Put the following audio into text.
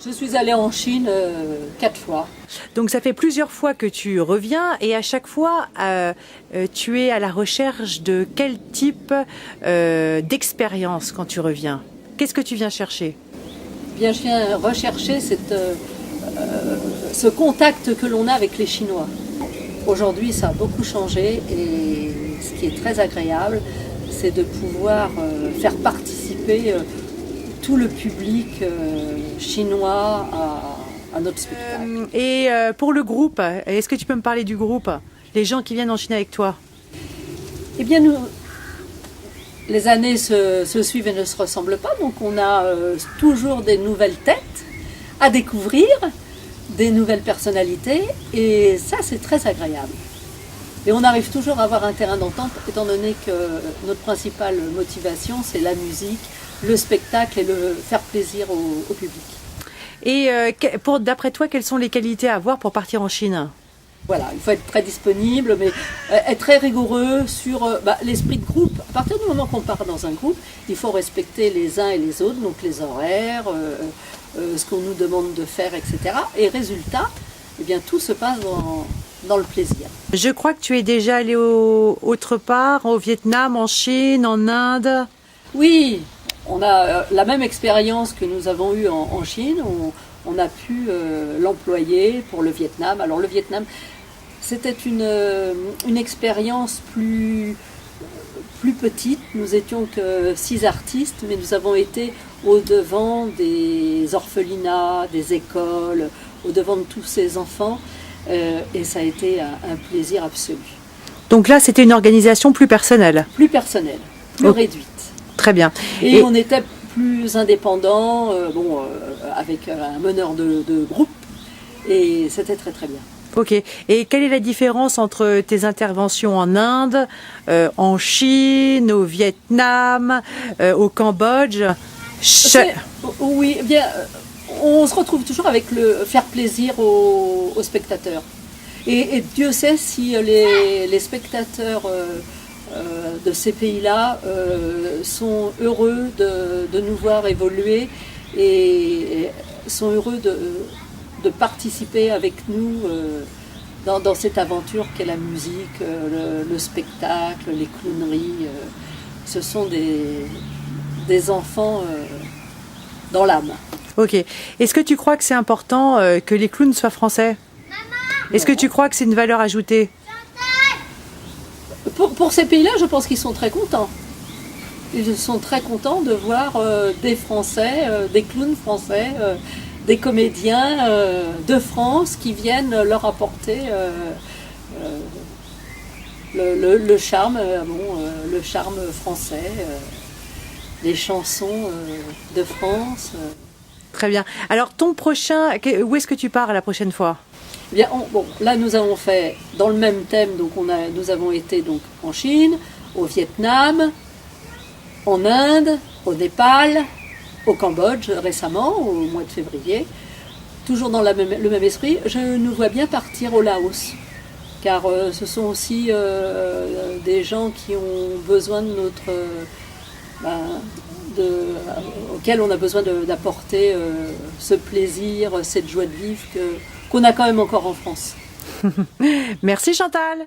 Je suis allée en Chine 4 fois. Donc ça fait plusieurs fois que tu reviens et à chaque fois tu es à la recherche de quel type d'expérience quand tu reviens? Qu'est-ce que tu viens chercher? Bien, je viens rechercher ce contact que l'on a avec les Chinois. Aujourd'hui, ça a beaucoup changé et ce qui est très agréable, c'est de pouvoir faire participer tout le public chinois à notre spectacle. Et pour le groupe, est-ce que tu peux me parler du groupe? Les gens qui viennent en Chine avec toi? Eh bien, les années se suivent et ne se ressemblent pas, donc on a toujours des nouvelles têtes à découvrir, des nouvelles personnalités, et ça c'est très agréable. Et on arrive toujours à avoir un terrain d'entente, étant donné que notre principale motivation c'est la musique, le spectacle et le faire plaisir au public. Et d'après toi, quelles sont les qualités à avoir pour partir en Chine? Voilà, il faut être très disponible, mais être très rigoureux sur l'esprit de groupe. À partir du moment qu'on part dans un groupe, il faut respecter les uns et les autres, donc les horaires, ce qu'on nous demande de faire, etc. Et résultat, eh bien, tout se passe dans le plaisir. Je crois que tu es déjà allé autre part, au Vietnam, en Chine, en Inde. Oui, on a la même expérience que nous avons eue en Chine. On a pu l'employer pour le Vietnam. Alors le Vietnam, c'était une expérience plus petite. Nous étions que 6 artistes, mais nous avons été au-devant des orphelinats, des écoles, au-devant de tous ces enfants. Et ça a été un plaisir absolu. Donc là, c'était une organisation plus personnelle. Plus personnelle, plus réduite. Très bien. Et on était plus indépendant, avec un meneur de groupe, et c'était très très bien. Ok. Et quelle est la différence entre tes interventions en Inde, en Chine, au Vietnam, au Cambodge? Oui, bien, on se retrouve toujours avec le faire plaisir aux spectateurs. Et Dieu sait si les spectateurs de ces pays-là sont heureux de nous voir évoluer et sont heureux de participer avec nous dans cette aventure qu'est la musique, le spectacle, les clowneries. Ce sont des enfants dans l'âme. Ok. Est-ce que tu crois que c'est important que les clowns soient français? Est-ce que tu crois que c'est une valeur ajoutée? Pour ces pays-là, je pense qu'ils sont très contents. Ils sont très contents de voir des Français, des clowns français, des comédiens de France qui viennent leur apporter le charme, le charme français, les chansons de France. Très bien. Alors ton prochain, où est-ce que tu pars la prochaine fois? Eh bien, là nous avons fait dans le même thème, donc nous avons été donc en Chine, au Vietnam, en Inde, au Népal, au Cambodge récemment, au mois de février, toujours dans le même esprit. Je nous vois bien partir au Laos, car ce sont aussi des gens qui ont besoin de auxquels on a besoin d'apporter ce plaisir, cette joie de vivre qu'on a quand même encore en France. Merci Chantal.